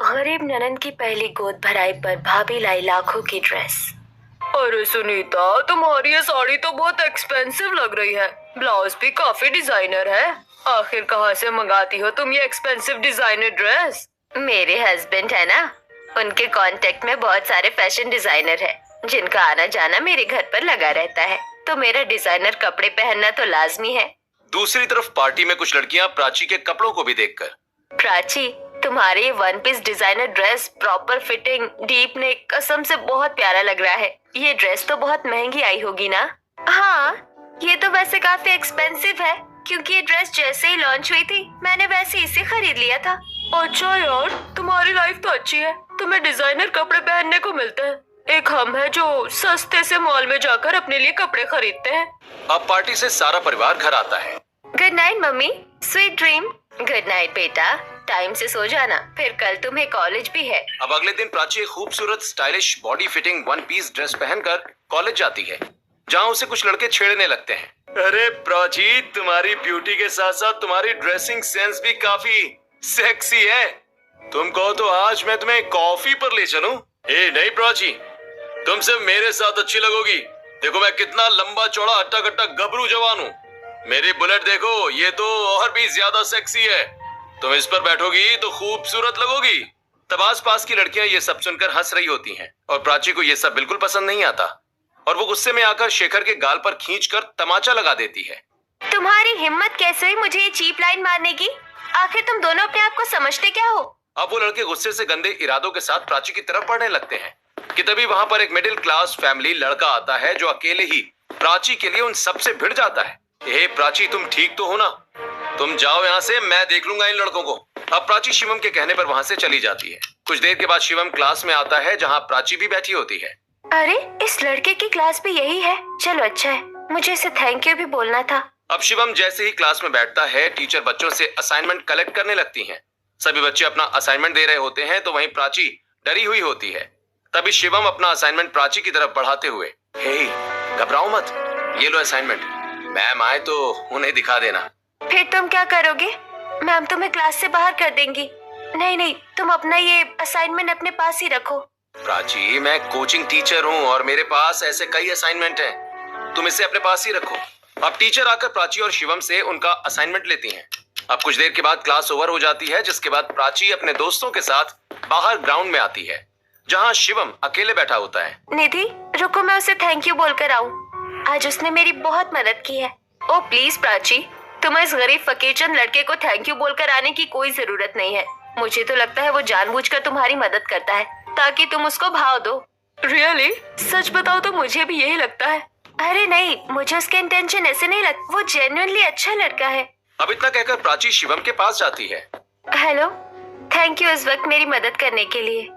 गरीब ननद की पहली गोद भराई पर भाभी लाई लाखों की ड्रेस। अरे सुनीता, तुम्हारी ये साड़ी तो बहुत एक्सपेंसिव लग रही है। ब्लाउज भी काफी डिजाइनर है। आखिर कहाँ से मंगाती हो तुम ये एक्सपेंसिव डिजाइनर ड्रेस? मेरे हस्बैंड है ना, उनके कांटेक्ट में बहुत सारे फैशन डिजाइनर है जिनका आना जाना मेरे घर पर लगा रहता है, तो मेरा डिजाइनर कपड़े पहनना तो लाजमी है। दूसरी तरफ पार्टी में कुछ लड़कियां प्राची के कपड़ों को भी देखकर, प्राची, तुम्हारे ये one piece designer dress proper fitting deep neck कसम से बहुत प्यारा लग रहा है। ये ड्रेस तो बहुत महंगी आई होगी ना? हाँ, ये तो वैसे काफी एक्सपेंसिव है क्योंकि ये ड्रेस जैसे ही लॉन्च हुई थी मैंने वैसे इसे खरीद लिया था। अच्छा यार, तुम्हारी लाइफ तो अच्छी है, तुम्हें डिजाइनर कपड़े पहनने को मिलते हैं। एक हम है जो सस्ते से मॉल में जाकर अपने लिए कपड़े खरीदते हैं। अब पार्टी से सारा परिवार घर आता है। Good night mummy, sweet dream. Good night बेटा, टाइम से सो जाना, फिर कल तुम्हें कॉलेज भी है। अब अगले दिन प्राची एक खूबसूरत stylish body fitting one piece dress पहनकर कॉलेज जाती है, जहाँ उसे कुछ लड़के छेड़ने लगते हैं। अरे प्राची, तुम्हारी ब्यूटी के साथ साथ तुम्हारी ड्रेसिंग सेंस भी काफी सेक्सी है। तुम कहो तो आज मैं तुम्हें कॉफी पर ले चलूं? नहीं प्राची, तुम सिर्फ मेरे साथ अच्छी लगोगी। देखो मैं कितना लंबा चौड़ा हट्टा कट्टा गबरू जवान हूँ। मेरी बुलेट देखो, ये तो और भी ज्यादा सेक्सी है। तुम इस पर बैठोगी तो खूबसूरत लगोगी। तब आस पास की लड़कियां ये सब सुनकर हंस रही होती हैं और प्राची को ये सब बिल्कुल पसंद नहीं आता और वो गुस्से में आकर शेखर के गाल पर खींचकर तमाचा लगा देती है। तुम्हारी हिम्मत कैसे हुई मुझे ये चीप लाइन मारने की? आखिर तुम दोनों अपने आप को समझते क्या हो? अब वो लड़के गुस्से से गंदे इरादों के साथ प्राची की तरफ बढ़ने लगते हैं कि तभी वहां पर एक मिडिल क्लास फैमिली लड़का आता है जो अकेले ही प्राची के लिए उन सबसे भिड़ जाता है। हे प्राची, तुम ठीक तो हो ना? तुम जाओ यहाँ से, मैं देख लूंगा इन लड़कों को। अब प्राची शिवम के कहने पर वहाँ से चली जाती है। कुछ देर के बाद शिवम क्लास में आता है जहाँ प्राची भी बैठी होती है। अरे, इस लड़के की क्लास भी यही है। चलो अच्छा है, मुझे इसे थैंक यू भी बोलना था। अब शिवम जैसे ही क्लास में बैठता है, टीचर बच्चों से असाइनमेंट कलेक्ट करने लगती हैं। सभी बच्चे अपना असाइनमेंट दे रहे होते हैं तो वहीं प्राची डरी हुई होती है। तभी शिवम अपना असाइनमेंट प्राची की तरफ बढ़ाते हुए, हे घबराओ मत, ये लो असाइनमेंट, मैम आए तो उन्हें दिखा देना। फिर तुम क्या करोगे? मैम तुम्हें क्लास से बाहर कर देंगी। नहीं नहीं, तुम अपना ये असाइनमेंट अपने पास ही रखो। प्राची, मैं कोचिंग टीचर हूँ और मेरे पास ऐसे कई असाइनमेंट हैं, तुम इसे अपने पास ही रखो। अब टीचर आकर प्राची और शिवम से उनका असाइनमेंट लेती हैं। अब कुछ देर के बाद क्लास ओवर हो जाती है, जिसके बाद प्राची अपने दोस्तों के साथ बाहर ग्राउंड में आती है जहाँ शिवम अकेले बैठा होता है। निधि रुको, मैं उसे थैंक यू बोलकर आऊँ। आज उसने मेरी बहुत मदद की है। ओ प्लीज प्राची, तुम्हें इस गरीब फकीरचंद लड़के को थैंक यू बोलकर आने की कोई जरूरत नहीं है। मुझे तो लगता है वो जानबूझकर तुम्हारी मदद करता है ताकि तुम उसको भाव दो। रियली? सच बताओ तो मुझे भी यही लगता है। अरे नहीं, मुझे उसके इंटेंशन ऐसे नहीं लगता। वो जेन्युइनली अच्छा लड़का है। अब इतना कहकर प्राची शिवम के पास जाती है। हेलो, थैंक यू इस वक्त मेरी मदद करने के लिए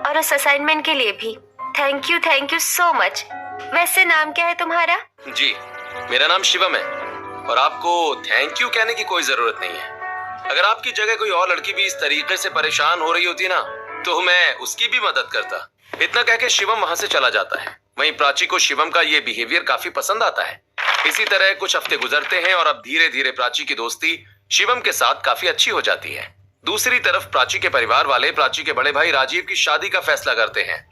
और उस असाइनमेंट के लिए भी। Thank you so much. वैसे नाम क्या है तुम्हारा? जी, मेरा नाम शिवम है और आपको थैंक यू कहने की कोई जरूरत नहीं है। अगर आपकी जगह कोई और लड़की भी इस तरीके से परेशान हो रही होती ना, तो मैं उसकी भी मदद करता। इतना कह के शिवम वहां से चला जाता है। वहीं प्राची को शिवम का ये बिहेवियर काफी पसंद आता है। इसी तरह कुछ हफ्ते गुजरते हैं और अब धीरे धीरे प्राची की दोस्ती शिवम के साथ काफी अच्छी हो जाती है। दूसरी तरफ प्राची के परिवार वाले प्राची के बड़े भाई राजीव की शादी का फैसला करते हैं।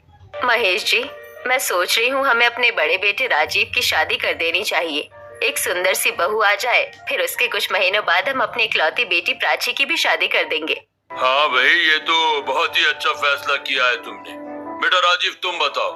महेश जी, मैं सोच रही हूँ हमें अपने बड़े बेटे राजीव की शादी कर देनी चाहिए। एक सुंदर सी बहू आ जाए, फिर उसके कुछ महीनों बाद हम अपनी इकलौती बेटी प्राची की भी शादी कर देंगे। हाँ भाई, ये तो बहुत ही अच्छा फैसला किया है तुमने। बेटा राजीव, तुम बताओ,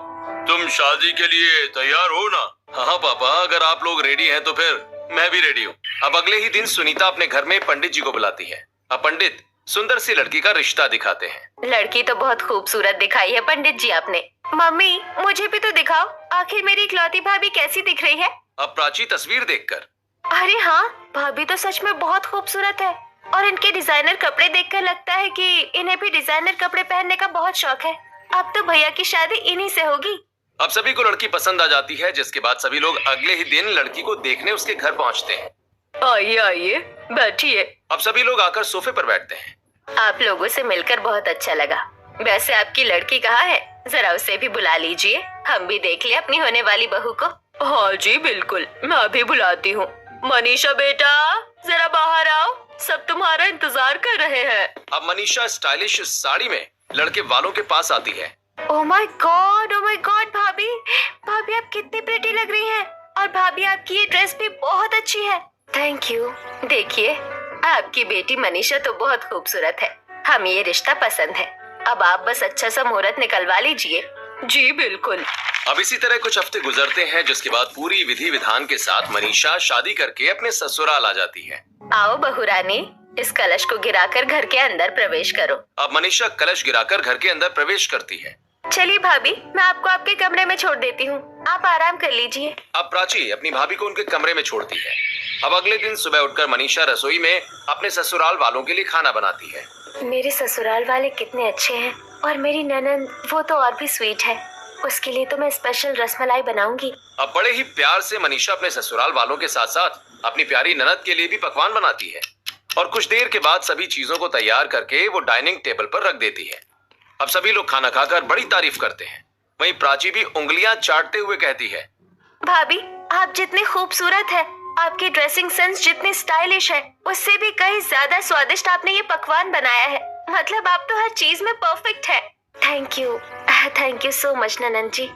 तुम शादी के लिए तैयार हो ना? हाँ पापा, अगर आप लोग रेडी हैं तो फिर मैं भी रेडी हूँ। अब अगले ही दिन सुनीता अपने घर में पंडित जी को बुलाती है। अब पंडित सुंदर सी लड़की का रिश्ता दिखाते हैं। लड़की तो बहुत खूबसूरत दिखाई है पंडित जी आपने। मम्मी, मुझे भी तो दिखाओ, आखिर मेरी इकलौती भाभी कैसी दिख रही है? अब प्राची तस्वीर देखकर, अरे हाँ, भाभी तो सच में बहुत खूबसूरत है और इनके डिजाइनर कपड़े देखकर लगता है कि इन्हें भी डिजाइनर कपड़े पहनने का बहुत शौक है। अब तो भैया की शादी इन्हीं से होगी। अब सभी को लड़की पसंद आ जाती है, जिसके बाद सभी लोग अगले ही दिन लड़की को देखने उसके घर पहुंचते हैं। आइए आइए, बैठिए। अब सभी लोग आकर सोफे पर बैठते हैं। आप लोगों से मिलकर बहुत अच्छा लगा। वैसे आपकी लड़की कहाँ है? जरा उसे भी बुला लीजिए, हम भी देख ले अपनी होने वाली बहू को। हाँ जी बिल्कुल, मैं अभी बुलाती हूँ। मनीषा बेटा, जरा बाहर आओ, सब तुम्हारा इंतजार कर रहे हैं। अब मनीषा स्टाइलिश साड़ी में लड़के वालों के पास आती है। ओह माय गॉड भाभी, भाभी आप कितनी प्रिटी लग रही हैं। और भाभी आपकी ये ड्रेस भी बहुत अच्छी है। Thank you. देखिए, आपकी बेटी मनीषा तो बहुत खूबसूरत है। हमें ये रिश्ता पसंद है। अब आप बस अच्छा सा मुहूर्त निकलवा लीजिए। जी बिल्कुल। अब इसी तरह कुछ हफ्ते गुजरते हैं, जिसके बाद पूरी विधि विधान के साथ मनीषा शादी करके अपने ससुराल आ जाती है। आओ बहू रानी, इस कलश को गिराकर घर के अंदर प्रवेश करो। अब मनीषा कलश गिराकर घर के अंदर प्रवेश करती है। चलिए भाभी, मैं आपको आपके कमरे में छोड़ देती हूँ, आप आराम कर लीजिए। अब प्राची अपनी भाभी को उनके कमरे में छोड़ती है। अब अगले दिन सुबह उठकर मनीषा रसोई में अपने ससुराल वालों के लिए खाना बनाती है। मेरे ससुराल वाले कितने अच्छे हैं, और मेरी ननद वो तो और भी स्वीट है। उसके लिए तो मैं स्पेशल रसमलाई बनाऊंगी। अब बड़े ही प्यार से मनीषा अपने ससुराल वालों के साथ साथ अपनी प्यारी ननद के लिए भी पकवान बनाती है। और कुछ देर के बाद सभी चीजों को तैयार करके वो डाइनिंग टेबल पर रख देती है। अब सभी लोग खाना खाकर बड़ी तारीफ करते हैं। वहीं प्राची भी उंगलियां चाटते हुए कहती है, भाभी आप जितने खूबसूरत है, आपकी ड्रेसिंग सेंस जितनी स्टाइलिश है, उससे भी कहीं ज्यादा स्वादिष्ट आपने ये पकवान बनाया है। मतलब आप तो हर चीज में परफेक्ट है। थैंक यू सो मच ननद जी,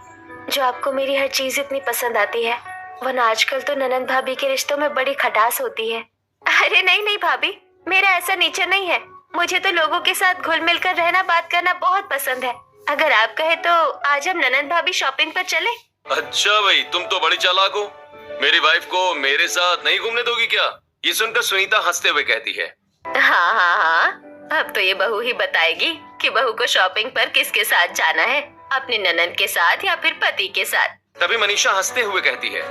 जो आपको मेरी हर चीज इतनी पसंद आती है। वरना आजकल तो ननद भाभी के रिश्तों में बड़ी खटास होती है। अरे नहीं भाभी, मेरा ऐसा नेचर नहीं है। मुझे तो लोगों के साथ घुल मिल कर रहना, बात करना बहुत पसंद है। अगर आप कहे तो आज हम ननद भाभी शॉपिंग पर चले। अच्छा भाई, तुम तो बड़ी चालाक हो। मेरी वाइफ को मेरे साथ नहीं घूमने दोगी क्या? ये सुनकर सुनीता हंसते हुए कहती है, हाँ, अब तो ये बहू ही बताएगी कि बहू को शॉपिंग पर किसके साथ जाना है, अपनी ननद के साथ या फिर पति के साथ। तभी मनीषा हंसते हुए कहती है,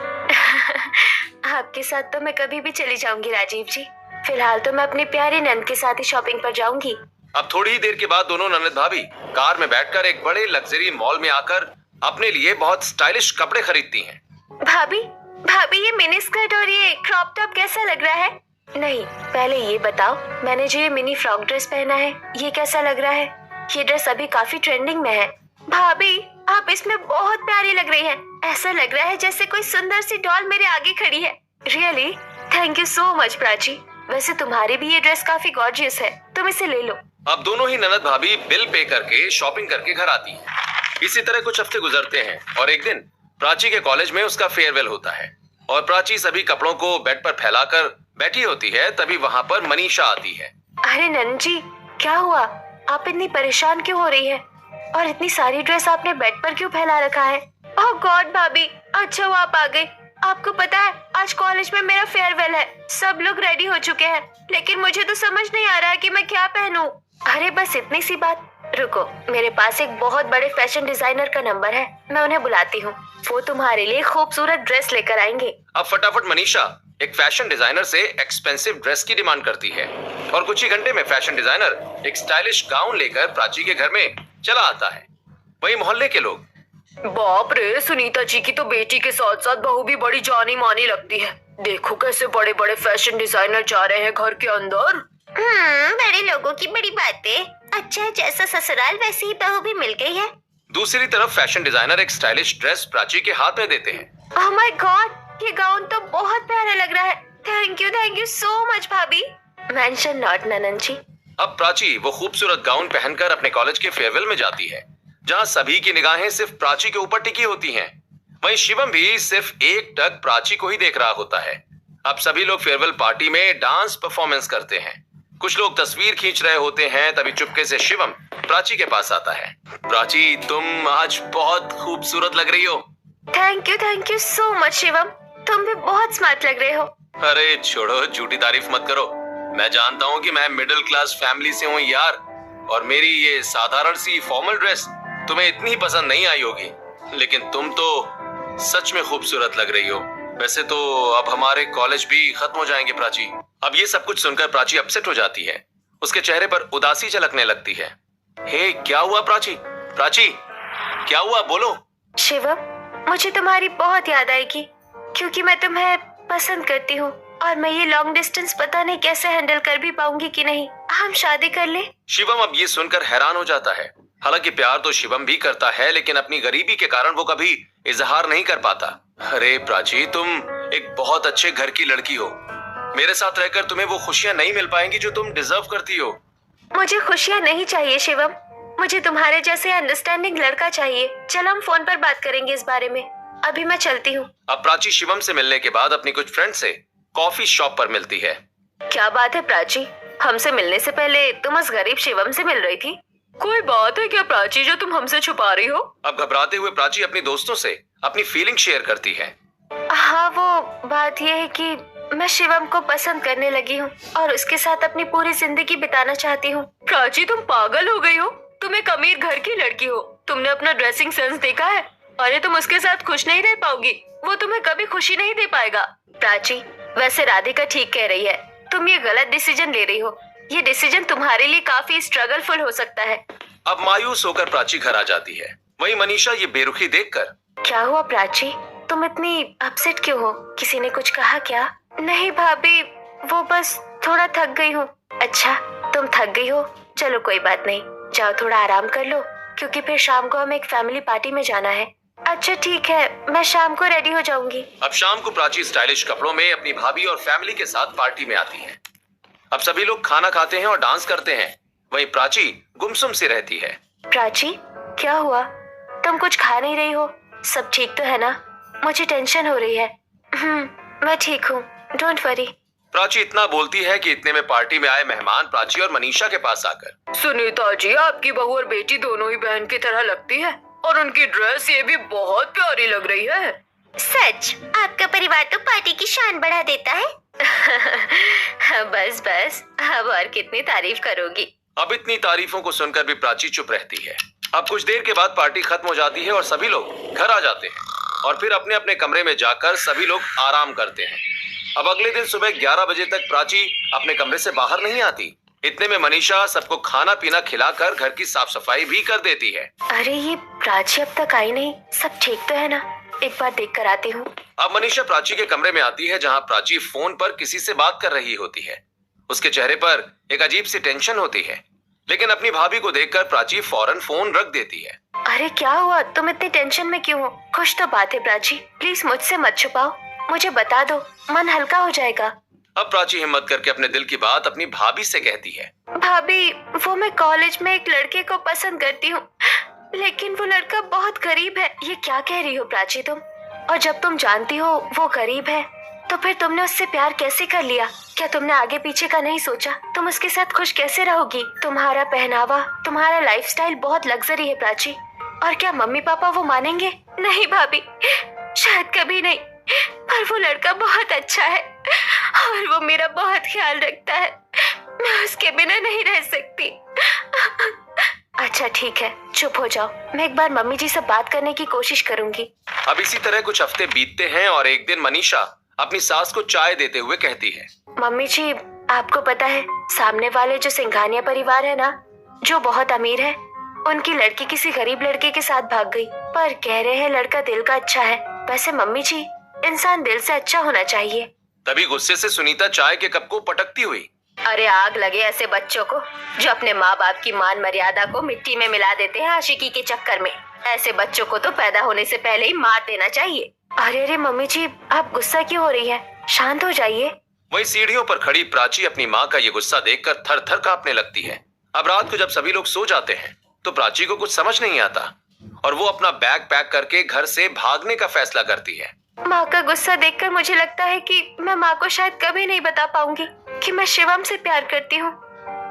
आपके साथ तो मैं कभी भी चली जाऊंगी राजीव जी। फिलहाल तो मैं अपनी प्यारी ननद के साथ ही शॉपिंग पर जाऊंगी। अब थोड़ी ही देर के बाद दोनों ननद भाभी कार में बैठकर एक बड़े लग्जरी मॉल में आकर अपने लिए बहुत स्टाइलिश कपड़े खरीदती हैं। भाभी ये मिनी स्कर्ट और ये क्रॉप टॉप कैसा लग रहा है? नहीं, पहले ये बताओ, मैंने जो ये मिनी फ्रॉक ड्रेस पहना है ये कैसा लग रहा है? ये ड्रेस अभी काफी ट्रेंडिंग में है। भाभी आप इसमें बहुत प्यारी लग रही हैं। ऐसा लग रहा है जैसे कोई सुंदर सी डॉल मेरे आगे खड़ी है। Really thank you so much Prachi. वैसे तुम्हारी भी ये ड्रेस काफी गॉर्जियस है, तुम इसे ले लो। अब दोनों ही ननद भाभी बिल पे करके शॉपिंग करके घर आती हैं। इसी तरह कुछ हफ्ते गुजरते हैं और एक दिन प्राची के कॉलेज में उसका फेयरवेल होता है और प्राची सभी कपड़ों को बेड पर फैलाकर बैठी होती है। तभी वहाँ पर मनीषा आती है। अरे नंद जी, क्या हुआ? आप इतनी परेशान क्यों हो रही है? और इतनी सारी ड्रेस आपने बेड पर क्यों फैला रखा है? ओह गॉड भाभी, अच्छा हुआ आप आ गई। आपको पता है आज कॉलेज में मेरा फेयरवेल है। सब लोग रेडी हो चुके हैं, लेकिन मुझे तो समझ नहीं आ रहा है कि मैं क्या पहनूं। अरे बस इतनी सी बात, रुको, मेरे पास एक बहुत बड़े फैशन डिजाइनर का नंबर है, मैं उन्हें बुलाती हूँ। वो तुम्हारे लिए खूबसूरत ड्रेस लेकर आएंगे। अब फटाफट मनीषा एक फैशन डिजाइनर से एक्सपेंसिव ड्रेस की डिमांड करती है और कुछ ही घंटे में फैशन डिजाइनर एक स्टाइलिश गाउन लेकर प्राची के घर में चला आता है। वही मोहल्ले के लोग, बाप रे, सुनीता जी की तो बेटी के साथ साथ बहू भी बड़ी जानी मानी लगती है। देखो कैसे बड़े बड़े फैशन डिजाइनर जा रहे हैं घर के अंदर। बड़े लोगों की बड़ी बातें। अच्छा, जैसा ससुराल वैसी ही बहू भी मिल गई है। दूसरी तरफ फैशन डिजाइनर एक स्टाइलिश ड्रेस प्राची के हाथ में देते हैं। ओह माय गॉड, ये गाउन तो बहुत प्यारा लग रहा है। थैंक यू सो मच भाभी। मेंशन नॉट ननन जी। अब प्राची वो खूबसूरत गाउन पहनकर अपने कॉलेज के फेयरवेल में जाती है, जहाँ सभी की निगाहें सिर्फ प्राची के ऊपर टिकी होती हैं। वहीं शिवम भी सिर्फ एक टक प्राची को ही देख रहा होता है। अब सभी लोग फेयरवेल पार्टी में डांस परफॉर्मेंस करते हैं। कुछ लोग तस्वीर खींच रहे होते हैं। तभी चुपके से शिवम प्राची के पास आता है। प्राची, तुम आज बहुत खूबसूरत लग रही हो। Thank you so much Shivam, तुम भी बहुत स्मार्ट लग रहे हो। अरे छोड़ो, झूठी तारीफ मत करो। मैं जानता हूँ कि मैं मिडिल क्लास फैमिली से हूँ यार, और मेरी ये साधारण सी फॉर्मल ड्रेस तुम्हें इतनी पसंद नहीं आई होगी, लेकिन तुम तो सच में खूबसूरत लग रही हो। वैसे तो अब हमारे कॉलेज भी खत्म हो जाएंगे प्राची। अब ये सब कुछ सुनकर प्राची अपसेट हो जाती है। उसके चेहरे पर उदासी झलकने लगती है। हे, क्या हुआ प्राची? प्राची, क्या हुआ, बोलो। शिवम, मुझे तुम्हारी बहुत याद आएगी, क्योंकि मैं तुम्हें पसंद करती हूँ और मैं ये लॉन्ग डिस्टेंस पता नहीं कैसे हैंडल कर भी पाऊंगी कि नहीं। हम शादी कर ले। शिवम अब ये सुनकर हैरान हो जाता है। हालांकि प्यार तो शिवम भी करता है, लेकिन अपनी गरीबी के कारण वो कभी इजहार नहीं कर पाता। अरे प्राची, तुम एक बहुत अच्छे घर की लड़की हो। मेरे साथ रहकर तुम्हें वो खुशियां नहीं मिल पाएंगी जो तुम डिजर्व करती हो। मुझे खुशियां नहीं चाहिए शिवम, मुझे तुम्हारे जैसे अंडरस्टैंडिंग लड़का चाहिए। चलो हम फोन पर बात करेंगे इस बारे में। अभी मैं चलती हूँ। अब प्राची शिवम से मिलने के बाद अपनी कुछ फ्रेंड से कॉफी शॉप पर मिलती है। क्या बात है प्राची, हमसे मिलने से पहले तुम उस गरीब शिवम से मिल रही थी? कोई बात है क्या प्राची जो तुम हमसे छुपा रही हो? अब घबराते हुए प्राची अपने दोस्तों से अपनी फीलिंग शेयर करती है। हाँ, वो बात यह है कि मैं शिवम को पसंद करने लगी हूँ और उसके साथ अपनी पूरी जिंदगी बिताना चाहती हूँ। प्राची तुम पागल हो गई हो? तुम एक अमीर घर की लड़की हो। तुमने अपना ड्रेसिंग सेंस देखा है? अरे तुम उसके साथ खुश नहीं रह पाओगी, वो तुम्हें कभी खुशी नहीं दे पाएगा। प्राची, वैसे राधिका ठीक कह रही है, तुम ये गलत डिसीजन ले रही हो। ये डिसीजन तुम्हारे लिए काफी स्ट्रगलफुल हो सकता है। अब मायूस होकर प्राची घर आ जाती है। वहीं मनीषा ये बेरुखी देखकर, क्या हुआ प्राची, तुम इतनी अपसेट क्यों हो? किसी ने कुछ कहा क्या? नहीं भाभी, वो बस थोड़ा थक गई हूँ। अच्छा, तुम थक गई हो? चलो कोई बात नहीं, जाओ थोड़ा आराम कर लो, क्योंकि फिर शाम को हमें एक फैमिली पार्टी में जाना है। अच्छा ठीक है, मैं शाम को रेडी हो जाऊंगी। अब शाम को प्राची स्टाइलिश कपड़ों में अपनी भाभी और फैमिली के साथ पार्टी में आती है। अब सभी लोग खाना खाते हैं और डांस करते हैं। वहीं प्राची गुमसुम सी रहती है। प्राची, क्या हुआ? तुम कुछ खा नहीं रही हो? सब ठीक तो है ना? मुझे टेंशन हो रही है। मैं ठीक हूँ, डोंट वरी। प्राची इतना बोलती है कि इतने में पार्टी में आए मेहमान प्राची और मनीषा के पास आकर, सुनीता जी, आपकी बहू और बेटी दोनों ही बहन की तरह लगती है और उनकी ड्रेस ये भी बहुत प्यारी लग रही है। सच, आपका परिवार तो पार्टी की शान बढ़ा देता है। बस बस, अब और कितनी तारीफ करोगी? अब इतनी तारीफों को सुनकर भी प्राची चुप रहती है। अब कुछ देर के बाद पार्टी खत्म हो जाती है और सभी लोग घर आ जाते हैं और फिर अपने अपने कमरे में जाकर सभी लोग आराम करते हैं। अब अगले दिन सुबह 11 बजे तक प्राची अपने कमरे से बाहर नहीं आती। इतने में मनीषा सबको खाना पीना खिलाकर घर की साफ सफाई भी कर देती है। अरे ये प्राची अब तक आई नहीं, सब ठीक तो है ना? एक बार देख कर आती हूँ। अब मनीषा प्राची के कमरे में आती है, जहाँ प्राची फोन पर किसी से बात कर रही होती है। उसके चेहरे पर एक अजीब सी टेंशन होती है, लेकिन अपनी भाभी को देखकर प्राची फौरन फोन रख देती है। अरे क्या हुआ, तुम इतनी टेंशन में क्यों हो? कुछ तो बात है प्राची, प्लीज मुझसे मत छुपाओ, मुझे बता दो, मन हल्का हो जाएगा। अब प्राची हिम्मत करके अपने दिल की बात अपनी भाभी से कहती है। भाभी, वो मैं कॉलेज में एक लड़के को पसंद करती हूँ, लेकिन वो लड़का बहुत गरीब है। ये क्या कह रही हो प्राची तुम? और जब तुम जानती हो वो गरीब है, तो फिर तुमने उससे प्यार कैसे कर लिया? क्या तुमने आगे पीछे का नहीं सोचा? तुम उसके साथ खुश कैसे रहोगी? तुम्हारा पहनावा, तुम्हारा लाइफस्टाइल बहुत लग्जरी है प्राची। और क्या मम्मी पापा वो मानेंगे? नहीं भाभी, शायद कभी नहीं, पर वो लड़का बहुत अच्छा है और वो मेरा बहुत ख्याल रखता है। मैं उसके बिना नहीं रह सकती। अच्छा ठीक है, चुप हो जाओ, मैं एक बार मम्मी जी से बात करने की कोशिश करूंगी। अब इसी तरह कुछ हफ्ते बीतते हैं और एक दिन मनीषा अपनी सास को चाय देते हुए कहती है। मम्मी जी, आपको पता है, सामने वाले जो सिंघानिया परिवार है ना, जो बहुत अमीर है, उनकी लड़की किसी गरीब लड़के के साथ भाग गई, पर कह रहे हैं लड़का दिल का अच्छा है। वैसे मम्मी जी, इंसान दिल से अच्छा होना चाहिए। तभी गुस्से से सुनीता चाय के कप को पटकती हुई, अरे आग लगे ऐसे बच्चों को जो अपने माँ बाप की मान मर्यादा को मिट्टी में मिला देते हैं आशिकी के चक्कर में। ऐसे बच्चों को तो पैदा होने से पहले ही मार देना चाहिए। अरे अरे मम्मी जी, आप गुस्सा क्यों हो रही है? शांत हो जाइए। वही सीढ़ियों पर खड़ी प्राची अपनी माँ का ये गुस्सा देखकर थर थर कांपने लगती है। अब रात को जब सभी लोग सो जाते हैं तो प्राची को कुछ समझ नहीं आता और वो अपना बैग पैक करके घर से भागने का फैसला करती है। माँ का गुस्सा देखकर मुझे लगता है कि मैं माँ को शायद कभी नहीं बता पाऊंगी कि मैं शिवम से प्यार करती हूँ।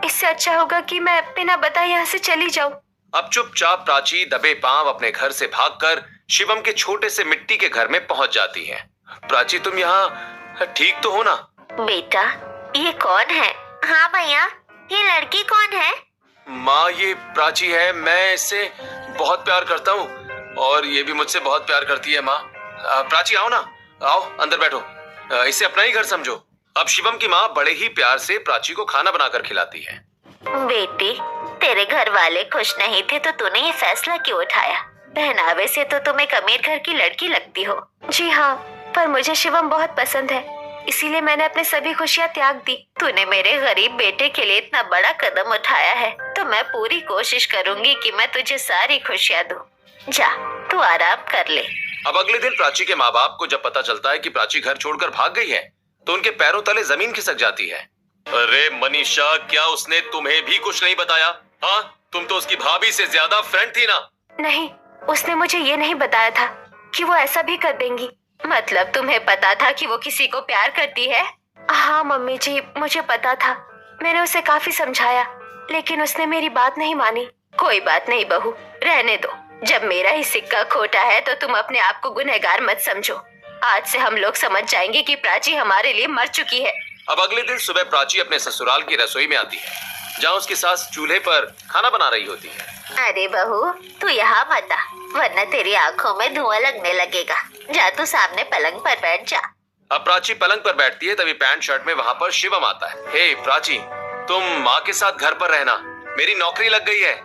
इससे अच्छा होगा कि मैं बिना बताए यहाँ से चली जाऊँ। अब चुपचाप प्राची दबे पांव अपने घर से भागकर शिवम के छोटे से मिट्टी के घर में पहुंच जाती है। प्राची, तुम यहाँ ठीक तो हो ना? बेटा, ये कौन है? हाँ भैया, ये लड़की कौन है? माँ, ये प्राची है। मैं इससे बहुत प्यार करता हूँ और ये भी मुझसे बहुत प्यार करती है। माँ, प्राची आओ ना, आओ अंदर बैठो, इसे अपना ही घर समझो। अब शिवम की माँ बड़े ही प्यार से प्राची को खाना बनाकर खिलाती है। बेटी, तेरे घर वाले खुश नहीं थे तो तूने ये फैसला क्यों उठाया? पहनावे से तो तुम एक अमीर घर की लड़की लगती हो। जी हाँ, पर मुझे शिवम बहुत पसंद है, इसीलिए मैंने अपनी सभी खुशियाँ त्याग दी। तूने मेरे गरीब बेटे के लिए इतना बड़ा कदम उठाया है तो मैं पूरी कोशिश करूंगी कि मैं तुझे सारी खुशियाँ दूं। जा, तू आराम कर ले। अब अगले दिन प्राची के माँ बाप को जब पता चलता है कि प्राची घर छोड़कर भाग गई है तो उनके पैरों तले जमीन खिसक जाती है। अरे मनीषा, क्या उसने तुम्हें भी कुछ नहीं बताया? हाँ, तुम तो उसकी भाभी से ज्यादा फ्रेंड थी ना। नहीं, उसने मुझे ये नहीं बताया था कि वो ऐसा भी कर देंगी। मतलब तुम्हें पता था कि वो किसी को प्यार करती है? हाँ मम्मी जी, मुझे पता था। मैंने उसे काफी समझाया, लेकिन उसने मेरी बात नहीं मानी। कोई बात नहीं बहू, रहने दो। जब मेरा ही सिक्का खोटा है तो तुम अपने आप को गुनहगार मत समझो। आज से हम लोग समझ जाएंगे कि प्राची हमारे लिए मर चुकी है। अब अगले दिन सुबह प्राची अपने ससुराल की रसोई में आती है, जहाँ उसकी सास चूल्हे पर खाना बना रही होती है। अरे बहू, तू यहाँ मत आ, वरना तेरी आंखों में धुआं लगने लगेगा। जा तू सामने पलंग पर बैठ जा। अब प्राची पलंग पर बैठती है, तभी पैंट शर्ट में वहाँ पर शिवम आता है। हे प्राची, तुम माँ के साथ घर पर रहना, मेरी नौकरी लग गई है,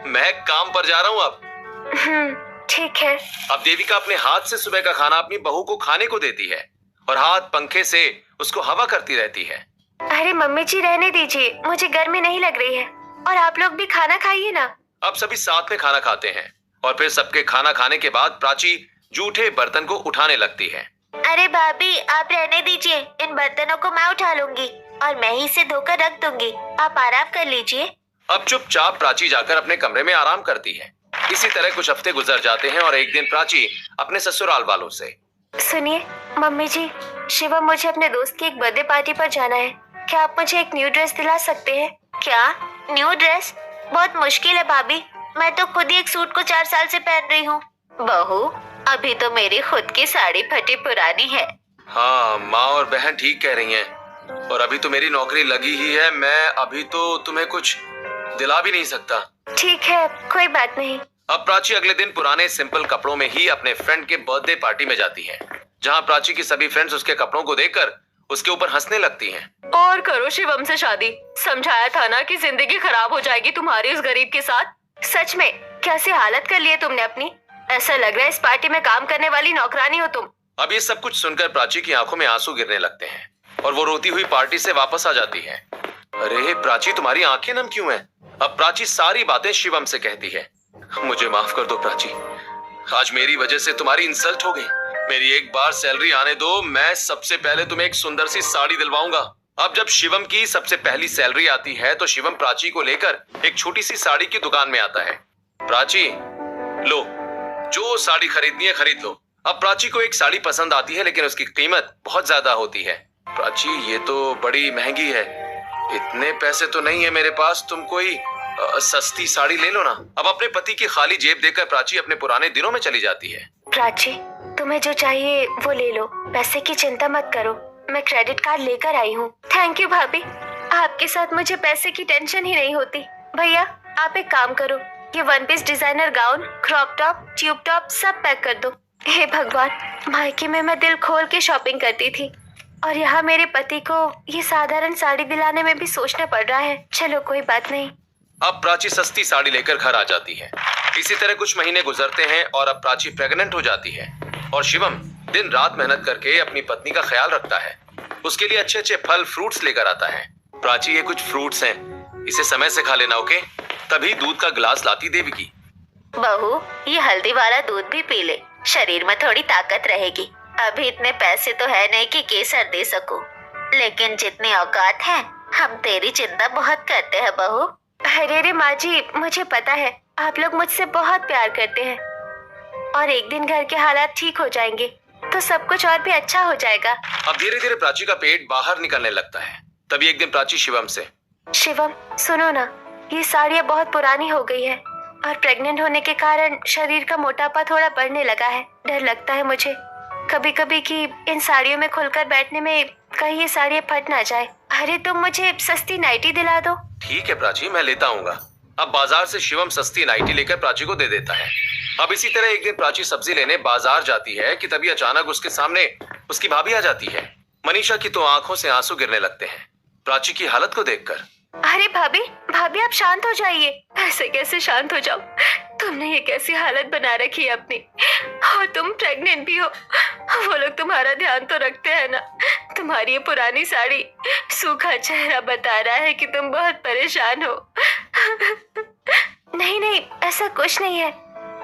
मैं काम पर जा रहा हूँ अब। ठीक है। अब देविका अपने हाथ से सुबह का खाना अपनी बहू को खाने को देती है और हाथ पंखे से उसको हवा करती रहती है। अरे मम्मी जी, रहने दीजिए, मुझे गर्मी नहीं लग रही है। और आप लोग भी खाना खाइए ना। अब सभी साथ में खाना खाते हैं और फिर सबके खाना खाने के बाद प्राची जूठे बर्तन को उठाने लगती है। अरे भाभी, आप रहने दीजिए, इन बर्तनों को मैं उठा लूंगी और मैं ही इसे धोकर रख दूंगी। आप आराम कर लीजिए। अब चुपचाप प्राची जाकर अपने कमरे में आराम करती है। इसी तरह कुछ हफ्ते गुजर जाते हैं और एक दिन प्राची अपने ससुराल वालों से, सुनिए मम्मी जी, शिवम, मुझे अपने दोस्त की एक बर्थडे पार्टी पर जाना है। क्या आप मुझे एक न्यू ड्रेस दिला सकते हैं? क्या न्यू ड्रेस? बहुत मुश्किल है भाभी, मैं तो खुद ही एक सूट को 4 साल से पहन रही हूँ। बहू, अभी तो मेरी खुद की साड़ी फटी पुरानी है। हाँ, माँ और बहन ठीक कह रही हैं। और अभी तो मेरी नौकरी लगी ही है, मैं अभी तो तुम्हें कुछ दिला भी नहीं सकता। ठीक है, कोई बात नहीं। अब प्राची अगले दिन पुराने सिंपल कपड़ों में ही अपने फ्रेंड के बर्थडे पार्टी में जाती है, जहाँ प्राची की सभी फ्रेंड्स उसके कपड़ों को देखकर उसके ऊपर हंसने लगती हैं। और करो शिवम से शादी, समझाया था ना कि जिंदगी खराब हो जाएगी तुम्हारी उस गरीब के साथ। सच में कैसी हालत कर ली है तुमने अपनी। ऐसा लग रहा है इस पार्टी में काम करने वाली नौकरानी हो तुम। अब ये सब कुछ सुनकर प्राची की आंखों में आंसू गिरने लगते हैं और वो रोती हुई पार्टी से वापस आ जाती है। अरे प्राची, तुम्हारी आंखें नम क्यों हैं? अब प्राची सारी बातें शिवम से कहती है। मुझे माफ कर दो प्राची, आज मेरी वजह से तुम्हारी इंसल्ट हो गई। मेरी एक बार सैलरी आने दो, मैं सबसे पहले तुम्हें एक सुंदर सी साड़ी दिलवाऊंगा। अब जब शिवम की सबसे पहली सैलरी आती है तो शिवम प्राची को लेकर एक छोटी सी साड़ी की दुकान में आता है। प्राची, लो, जो साड़ी खरीदनी है खरीद लो। अब प्राची को एक साड़ी पसंद आती है, लेकिन उसकी कीमत बहुत ज्यादा होती है। प्राची, ये तो बड़ी महंगी है, इतने पैसे तो नहीं है मेरे पास, तुम कोई सस्ती साड़ी ले लो ना। अब अपने पति की खाली जेब देखकर प्राची अपने पुराने दिनों में चली जाती है। प्राची, तुम्हें जो चाहिए वो ले लो, पैसे की चिंता मत करो, मैं क्रेडिट कार्ड लेकर आई हूँ। थैंक यू भाभी, आपके साथ मुझे पैसे की टेंशन ही नहीं होती। भैया, आप एक काम करो, ये 1 piece designer gown, crop top, tube top सब पैक कर दो। हे भगवान, मायके में मैं दिल खोल के शॉपिंग करती थी और यहाँ मेरे पति को ये साधारण साड़ी दिलाने में भी सोचना पड़ रहा है। चलो कोई बात नहीं। अब प्राची सस्ती साड़ी लेकर घर आ जाती है। इसी तरह कुछ महीने गुजरते हैं और अब प्राची प्रेग्नेंट हो जाती है और शिवम दिन रात मेहनत करके अपनी पत्नी का ख्याल रखता है। उसके लिए अच्छे अच्छे फल फ्रूट्स लेकर आता है। प्राची, ये कुछ फ्रूट्स हैं, इसे समय से खा लेना, ओके? तभी दूध का गिलास लाती देविकी। बहू, ये हल्दी वाला दूध भी पी ले, शरीर में थोड़ी ताकत रहेगी। अभी इतने पैसे तो है नहीं कि केसर दे सकूं, लेकिन जितनी औकात है हम तेरी चिंता बहुत करते हैं बहू। अरे माँ जी, मुझे पता है आप लोग मुझसे बहुत प्यार करते हैं और एक दिन घर के हालात ठीक हो जाएंगे तो सब कुछ और भी अच्छा हो जाएगा। अब धीरे धीरे प्राची का पेट बाहर निकलने लगता है। तभी एक दिन प्राची शिवम से, शिवम सुनो ना, ये साड़ियाँ बहुत पुरानी हो गई है और प्रेग्नेंट होने के कारण शरीर का मोटापा थोड़ा बढ़ने लगा है। डर लगता है मुझे कभी कभी कि इन साड़ियों में खुलकर बैठने में कहीं ये साड़ियाँ फट ना जाए। अरे तुम मुझे सस्ती नाइटी दिला दो। ठीक है प्राची, मैं लेता आऊंगा। अब बाजार से शिवम सस्ती नाइटी लेकर प्राची को दे देता है। अब इसी तरह एक दिन प्राची सब्जी लेने बाजार जाती है कि तभी अचानक उसके सामने उसकी भाभी आ जाती है। मनीषा की तो आंखों से आंसू गिरने लगते हैं प्राची की हालत को देखकर। अरे भाभी, भाभी आप शांत हो जाइए। ऐसे कैसे शांत हो जाओ? तुमने ये कैसी हालत बना रखी है अपनी, और तुम प्रेग्नेंट भी हो। वो लोग तुम्हारा ध्यान तो रखते हैं ना। तुम्हारी ये पुरानी साड़ी, सूखा चेहरा बता रहा है कि तुम बहुत परेशान हो। नहीं नहीं, ऐसा कुछ नहीं है,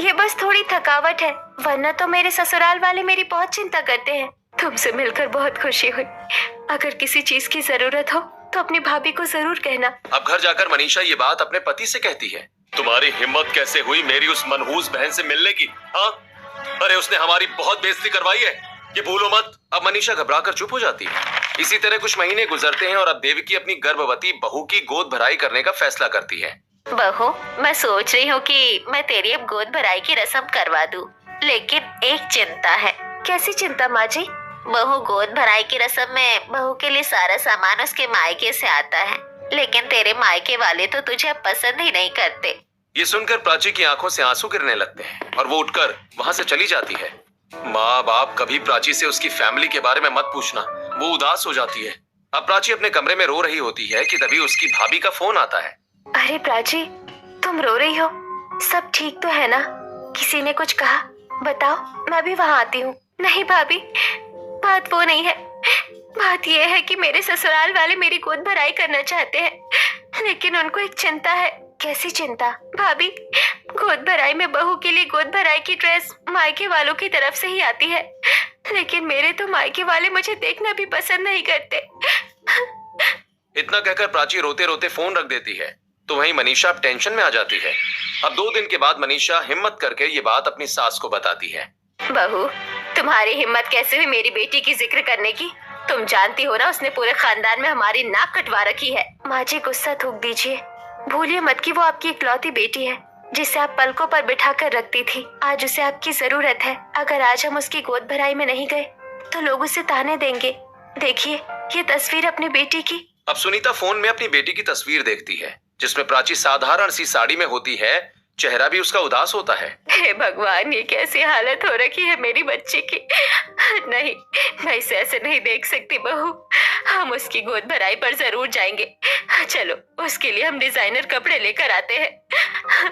ये बस थोड़ी थकावट है, वरना तो मेरे ससुराल वाले मेरी बहुत चिंता करते हैं। तुमसे मिलकर बहुत खुशी हुई। अगर किसी चीज की जरूरत हो तो अपनी भाभी को जरूर कहना। अब घर जाकर मनीषा ये बात अपने पति से कहती है तुम्हारी हिम्मत कैसे हुई मेरी उस मनहूस बहन से मिलने की? हाँ, अरे उसने हमारी बहुत बेइज्जती करवाई है, ये भूलो मत। अब मनीषा घबराकर चुप हो जाती है। इसी तरह कुछ महीने गुजरते हैं और अब देवकी अपनी गर्भवती बहू की गोद भराई करने का फैसला करती है। बहू, मैं सोच रही हूँ कि मैं तेरी अब गोद भराई की रस्म करवा दूं, लेकिन एक चिंता है। कैसी चिंता माँ जी? बहू गोद भराई की रस्म में बहू के लिए सारा सामान उसके मायके से आता है, लेकिन तेरे मायके वाले तो तुझे पसंद ही नहीं करते। ये सुनकर प्राची की आंखों से आंसू गिरने लगते हैं और वो उठकर वहाँ से चली जाती है। माँ बाप कभी प्राची से उसकी फैमिली के बारे में मत पूछना, वो उदास हो जाती है। अब प्राची अपने कमरे में रो रही होती है कि तभी उसकी भाभी का फोन आता है। अरे प्राची, तुम रो रही हो? सब ठीक तो है ना? किसी ने कुछ कहा? बताओ, मैं भी वहाँ आती हूँ। नहीं भाभी, बात वो नहीं है। बात ये है कि मेरे ससुराल वाले मेरी गोद भराई करना चाहते हैं, लेकिन उनको एक चिंता है। कैसी चिंता? भाभी, गोद भराई में बहू के लिए गोद भराई की ड्रेस मायके वालों की तरफ से ही आती है, लेकिन मेरे तो मायके वाले मुझे देखना भी पसंद नहीं करते। इतना कहकर प्राची रोते रोते फोन रख देती है। तो वहीं मनीषा अब टेंशन में आ जाती है। अब 2 दिन के बाद मनीषा हिम्मत करके ये बात अपनी सास को बताती है। बहू, तुम्हारी हिम्मत कैसे हुई मेरी बेटी की जिक्र करने की? तुम जानती हो ना, उसने पूरे खानदान में हमारी नाक कटवा रखी है। माँ जी, गुस्सा थूक दीजिए। भूलिए मत कि वो आपकी इकलौती बेटी है, जिसे आप पलकों पर बिठा कर रखती थी। आज उसे आपकी जरूरत है। अगर आज हम उसकी गोद भराई में नहीं गए तो लोग उसे ताने देंगे। देखिए, ये तस्वीर अपनी बेटी की। अब सुनीता फोन में अपनी बेटी की तस्वीर देखती है, जिसमें प्राची साधारण सी साड़ी में होती है। चेहरा भी उसका उदास होता है। हे भगवान, ये कैसी हालत हो रखी है मेरी बच्ची की। नहीं, मैं इसे ऐसे नहीं देख सकती बहू। हम उसकी गोद भराई पर जरूर जाएंगे। चलो, उसके लिए हम डिजाइनर कपड़े लेकर आते हैं।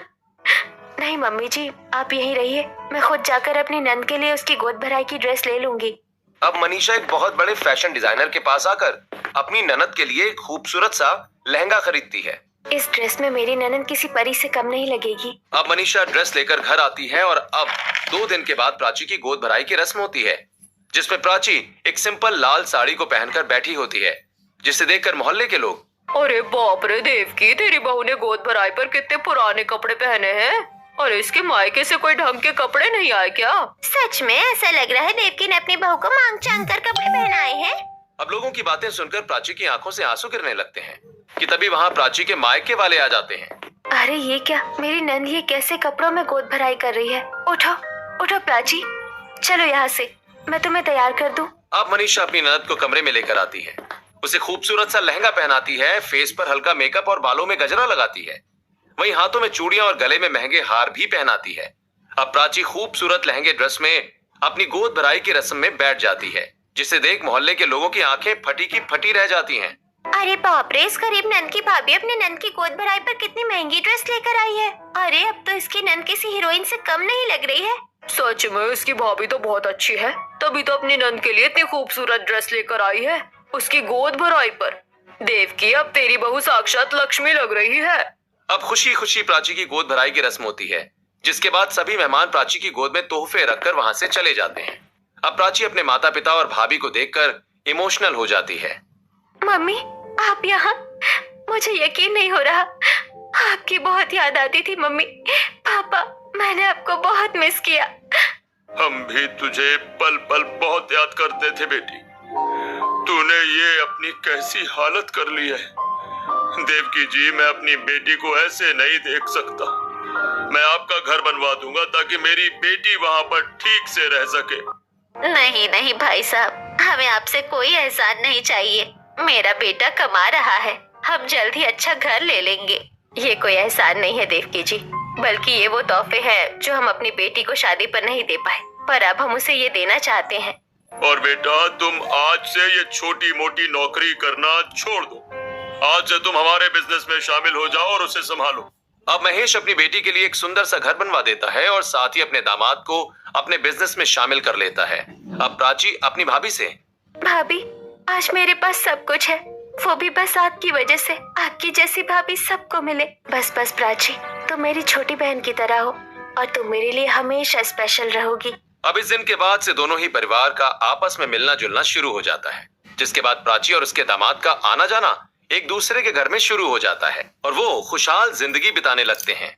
नहीं मम्मी जी, आप यहीं रहिए। मैं खुद जाकर अपनी नंद के लिए उसकी गोद भराई की ड्रेस ले लूंगी। अब मनीषा एक बहुत बड़े फैशन डिजाइनर के पास आकर अपनी ननद के लिए एक खूबसूरत सा लहंगा खरीदती है। इस ड्रेस में मेरी ननद किसी परी से कम नहीं लगेगी। अब मनीषा ड्रेस लेकर घर आती है और अब 2 दिन के बाद प्राची की गोद भराई की रस्म होती है, जिसमें प्राची एक सिंपल लाल साड़ी को पहनकर बैठी होती है, जिसे देखकर मोहल्ले के लोग, अरे बाप रे देवकी, तेरी बहू ने गोद भराई पर कितने पुराने कपड़े पहने हैं। और इसके मायके से कोई ढंग के कपड़े नहीं आए क्या? सच में ऐसा लग रहा है देवकी ने अपनी बहू को मांग चांग कर कपड़े पहनाए हैं। अब लोगों की बातें सुनकर प्राची की आंखों से आंसू गिरने लगते हैं कि तभी वहाँ प्राची के मायके वाले आ जाते हैं। अरे ये क्या, मेरी नंद ये कैसे कपड़ों में गोद भराई कर रही है? उठो उठो प्राची, चलो यहाँ से, मैं तुम्हें तैयार कर दूं। अब मनीषा अपनी ननद को कमरे में लेकर आती है, उसे खूबसूरत सा लहंगा पहनाती है, फेस पर हल्का मेकअप और बालों में गजरा लगाती है, वहीं हाथों में चूड़ियां और गले में महंगे हार भी पहनाती है। अब प्राची खूबसूरत लहंगे ड्रेस में अपनी गोद भराई की रस्म में बैठ जाती है, जिसे देख मोहल्ले के लोगों की आंखें फटी की फटी रह जाती हैं। अरे बाप रे, इस गरीब नंद की भाभी अपने नंद की गोद भराई पर कितनी महंगी ड्रेस लेकर आई है। अरे अब तो इसकी नंद किसी हीरोइन से कम नहीं लग रही है। सच में इसकी भाभी तो बहुत अच्छी है, तभी तो अपनी नंद के लिए इतनी खूबसूरत ड्रेस लेकर आई है उसकी गोद भराई पर। देवकी, अब तेरी बहू साक्षात लक्ष्मी लग रही है। अब खुशी खुशी प्राची की गोद भराई की रस्म होती है, जिसके बाद सभी मेहमान प्राची की गोद में तोहफे रखकर वहां से चले जाते हैं। अब प्राची अपने माता पिता और भाभी को देखकर इमोशनल हो जाती है। मम्मी, आप यहाँ? मुझे यकीन नहीं हो रहा। आपकी बहुत याद आती थी मम्मी। पापा, मैंने आपको बहुत मिस किया। हम भी तुझे पल पल बहुत याद करते थे बेटी। तूने ये अपनी कैसी हालत कर ली है। देवकी जी, मैं अपनी बेटी को ऐसे नहीं देख सकता। मैं आपका घर बनवा दूंगा ताकि मेरी बेटी वहाँ पर ठीक से रह सके। नहीं नहीं भाई साहब, हमें आपसे कोई एहसान नहीं चाहिए। मेरा बेटा कमा रहा है, हम जल्द ही अच्छा घर ले लेंगे। ये कोई एहसान नहीं है देवकी जी, बल्कि ये वो तोहफे हैं जो हम अपनी बेटी को शादी पर नहीं दे पाए, पर अब हम उसे ये देना चाहते हैं। और बेटा, तुम आज से ये छोटी मोटी नौकरी करना छोड़ दो। आज से तुम हमारे बिजनेस में शामिल हो जाओ और उसे संभालो। अब महेश अपनी बेटी के लिए एक सुंदर सा घर बनवा देता है और साथ ही अपने दामाद को अपने बिजनेस में शामिल कर लेता है। अब प्राची अपनी भाभी से, भाभी, आज मेरे पास सब कुछ है, वो भी बस आपकी वजह से। आपकी जैसी भाभी सबको मिले। बस बस प्राची, तुम मेरी छोटी बहन की तरह हो और तुम मेरे लिए हमेशा स्पेशल रहोगी। अब इस दिन के बाद से दोनों ही परिवार का आपस में मिलना जुलना शुरू हो जाता है, जिसके बाद प्राची और उसके दामाद का आना जाना एक दूसरे के घर में शुरू हो जाता है और वो खुशहाल जिंदगी बिताने लगते हैं।